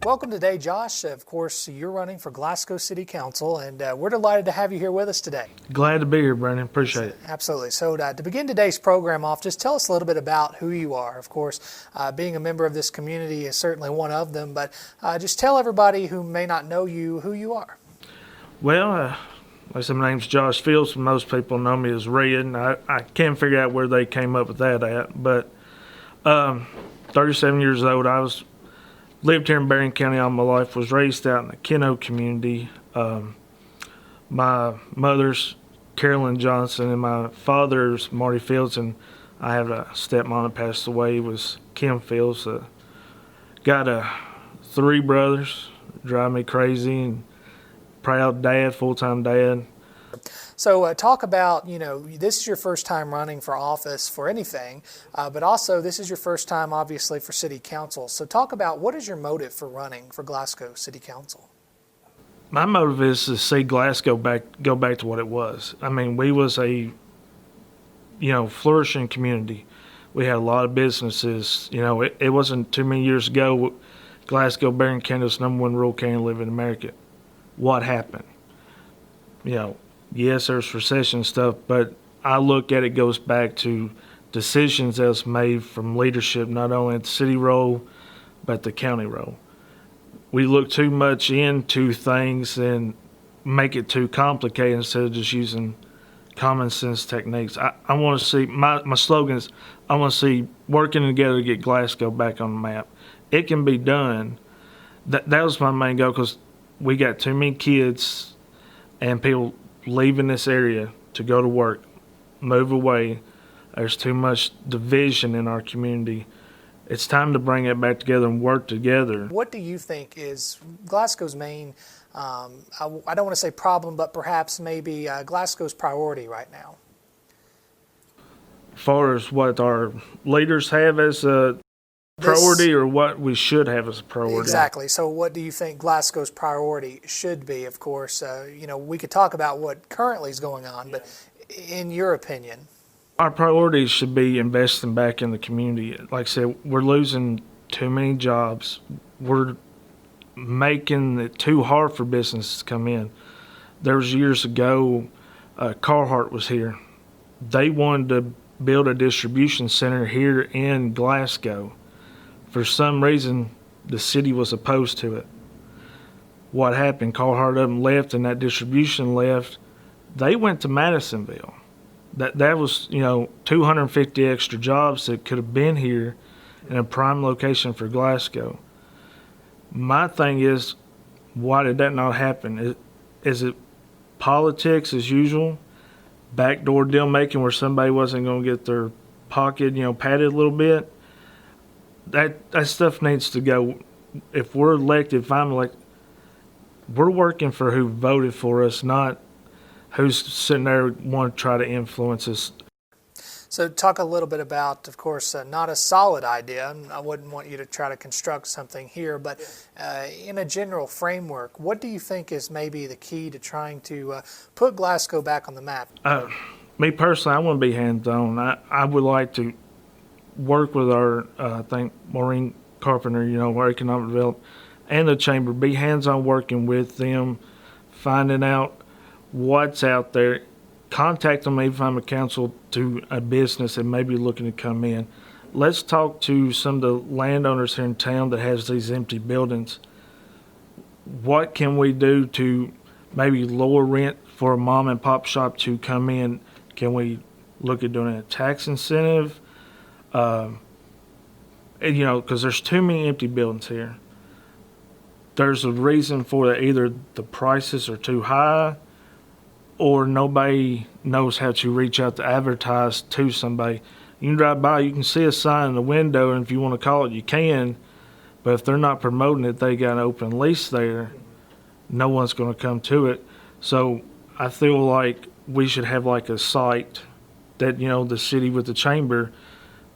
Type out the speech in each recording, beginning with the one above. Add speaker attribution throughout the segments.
Speaker 1: Welcome today, Josh. Of course, you're running for Glasgow City Council, and we're delighted to have you here with us today.
Speaker 2: Glad to be here, Brendan. Appreciate it.
Speaker 1: Absolutely. So to begin today's program off, just tell us a little bit about who you are. Of course, being a member of this community is certainly one of them, but just tell everybody who may not know you who you are.
Speaker 2: Well, like I said, my name's Josh Fields. Most people know me as Red, and I can't figure out where they came up with that at. But 37 years old, lived here in Berrien County all my life, was raised out in the Keno community. My mother's Carolyn Johnson and my father's Marty Fields, and I have a stepmom that passed away, was Kim Fields. Got 3 brothers, drive me crazy, and proud dad, full-time dad.
Speaker 1: So talk about, this is your first time running for office for anything, but also this is your first time, obviously, for City Council. So talk about what is your motive for running for Glasgow City Council?
Speaker 2: My motive is to see Glasgow go back to what it was. I mean, we was a, flourishing community. We had a lot of businesses. It wasn't too many years ago, Glasgow, Berrien County was #1 rural county to live in America. What happened? Yes, there's recession stuff, but I look at it goes back to decisions that was made from leadership, not only at the city role, but the county role. We look too much into things and make it too complicated instead of just using common sense techniques. I want to see, my slogan is, I want to see working together to get Glasgow back on the map. It can be done. That was my main goal, because we got too many kids and people leaving this area to go to work, move away. There's too much division in our community. It's time to bring it back together and work together.
Speaker 1: What do you think is Glasgow's main, I don't want to say problem, but perhaps maybe Glasgow's priority right now?
Speaker 2: As far as what our leaders have as a priority, or what we should have as a priority?
Speaker 1: Exactly. So what do you think Glasgow's priority should be? Of course, we could talk about what currently is going on, but in your opinion?
Speaker 2: Our priorities should be investing back in the community. Like I said, we're losing too many jobs. We're making it too hard for businesses to come in. There was years ago, Carhartt was here. They wanted to build a distribution center here in Glasgow. For some reason, the city was opposed to it. What happened? Carhartt up and left, and that distribution left. They went to Madisonville. That was 250 extra jobs that could have been here in a prime location for Glasgow. My thing is, why did that not happen? Is it politics as usual? Backdoor deal making where somebody wasn't going to get their pocket padded a little bit? That stuff needs to go. If we're elected, if I'm elected, we're working for who voted for us, not who's sitting there want to try to influence us.
Speaker 1: So talk a little bit about, of course, not a solid idea. I wouldn't want you to try to construct something here, but in a general framework, what do you think is maybe the key to trying to put Glasgow back on the map?
Speaker 2: Me personally, I want to be hands-on. I would like to work with our, I think, Maureen Carpenter, our economic development, and the chamber, be hands-on working with them, finding out what's out there, contact them maybe if I'm a council to a business that may be looking to come in. Let's talk to some of the landowners here in town that has these empty buildings. What can we do to maybe lower rent for a mom and pop shop to come in? Can we look at doing a tax incentive? Because there's too many empty buildings here. There's a reason for that. Either the prices are too high, or nobody knows how to reach out to advertise to somebody. You can drive by, you can see a sign in the window, and if you want to call it, you can. But if they're not promoting it, they got an open lease there, no one's going to come to it. So I feel like we should have like a site that, the city with the chamber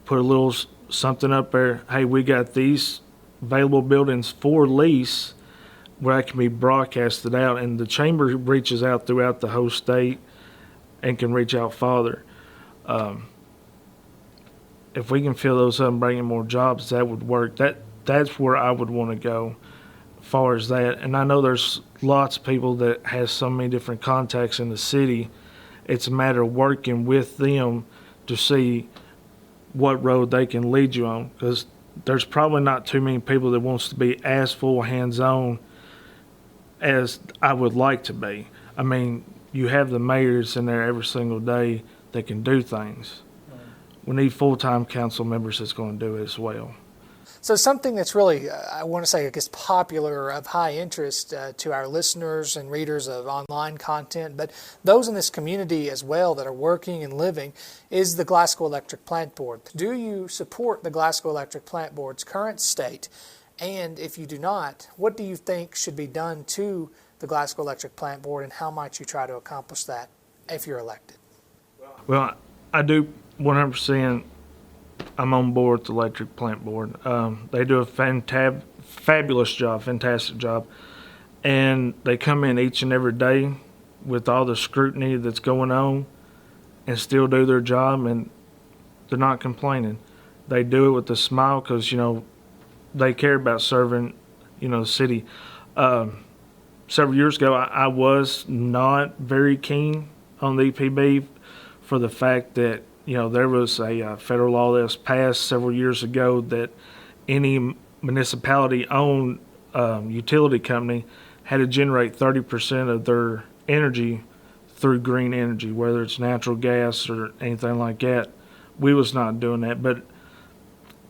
Speaker 2: put a little something up there. Hey, we got these available buildings for lease, where that can be broadcasted out, and the chamber reaches out throughout the whole state and can reach out farther. If we can fill those up and bring in more jobs, that would work. That's where I would want to go. far as that. And I know there's lots of people that has so many different contacts in the city. It's a matter of working with them to see what road they can lead you on, because there's probably not too many people that wants to be as full hands-on as I would like to be. I mean, you have the mayors in there every single day that can do things. We need full-time council members that's going to do it as well.
Speaker 1: So something that's really, I want to say, I guess, popular or of high interest to our listeners and readers of online content, but those in this community as well that are working and living, is the Glasgow Electric Plant Board. Do you support the Glasgow Electric Plant Board's current state? And if you do not, what do you think should be done to the Glasgow Electric Plant Board, and how might you try to accomplish that if you're elected?
Speaker 2: Well, I do 100%. I'm on board with the Electric Plant Board. They do a fabulous job, fantastic job. And they come in each and every day with all the scrutiny that's going on and still do their job, and they're not complaining. They do it with a smile because, they care about serving, the city. Several years ago, I was not very keen on the EPB for the fact that there was a federal law that was passed several years ago that any municipality-owned utility company had to generate 30% of their energy through green energy, whether it's natural gas or anything like that. We was not doing that, but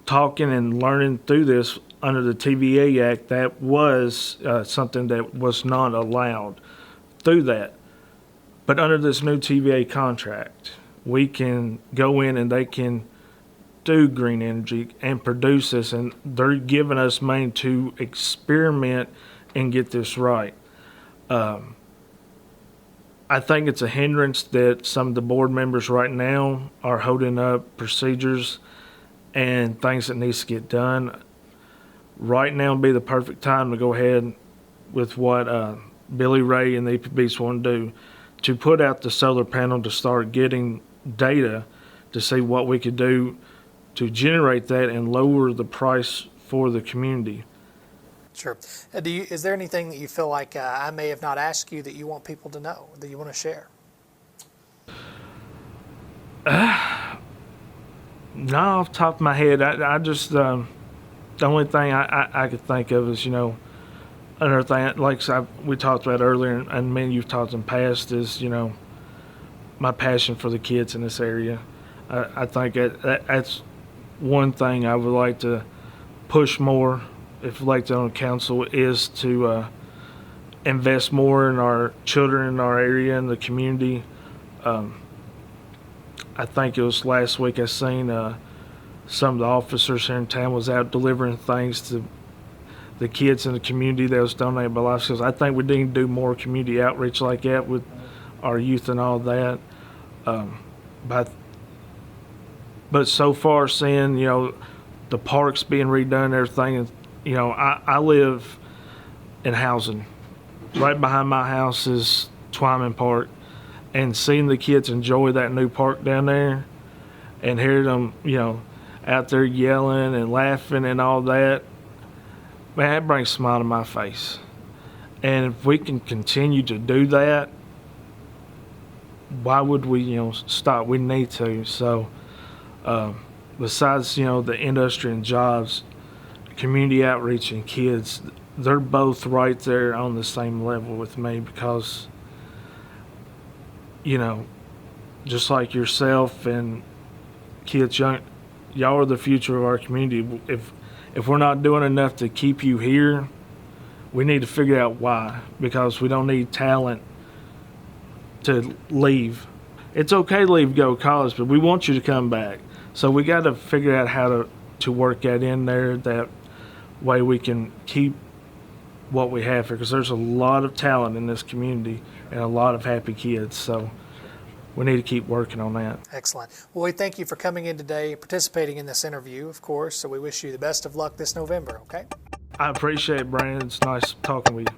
Speaker 2: talking and learning through this under the TVA Act, that was something that was not allowed through that. But under this new TVA contract, we can go in and they can do green energy and produce this, and they're giving us money to experiment and get this right. I think it's a hindrance that some of the board members right now are holding up procedures and things that needs to get done. Right now would be the perfect time to go ahead with what Billy Ray and the EPBs want to do, to put out the solar panel to start getting data to see what we could do to generate that and lower the price for the community.
Speaker 1: Sure. Is there anything that you feel like I may have not asked you that you want people to know, that you want to share?
Speaker 2: No, off the top of my head, I just, the only thing I could think of is, another thing, like we talked about earlier, and me and you've talked in the past, is, my passion for the kids in this area. I think that's one thing I would like to push more, if elected on council, is to invest more in our children in our area and the community. I think it was last week I seen some of the officers here in town was out delivering things to the kids in the community that was donated by Life Skills. I think we need to do more community outreach like that with our youth and all that. But so far, seeing the parks being redone and everything, and I live in housing. Right behind my house is Twyman Park, and seeing the kids enjoy that new park down there, and hearing them out there yelling and laughing and all that, man, that brings a smile to my face. And if we can continue to do that, why would we, stop? We need to. So, besides, the industry and jobs, community outreach and kids, they're both right there on the same level with me, because, just like yourself and kids, y'all are the future of our community. If we're not doing enough to keep you here, we need to figure out why, because we don't need talent to leave. It's okay to leave, go to college, but we want you to come back. So we got to figure out how to work that in there. That way we can keep what we have here, because there's a lot of talent in this community and a lot of happy kids. So we need to keep working on that.
Speaker 1: Excellent. Well, we thank you for coming in today, participating in this interview, of course. So we wish you the best of luck this November, okay?
Speaker 2: I appreciate it, Brandon. It's nice talking with you.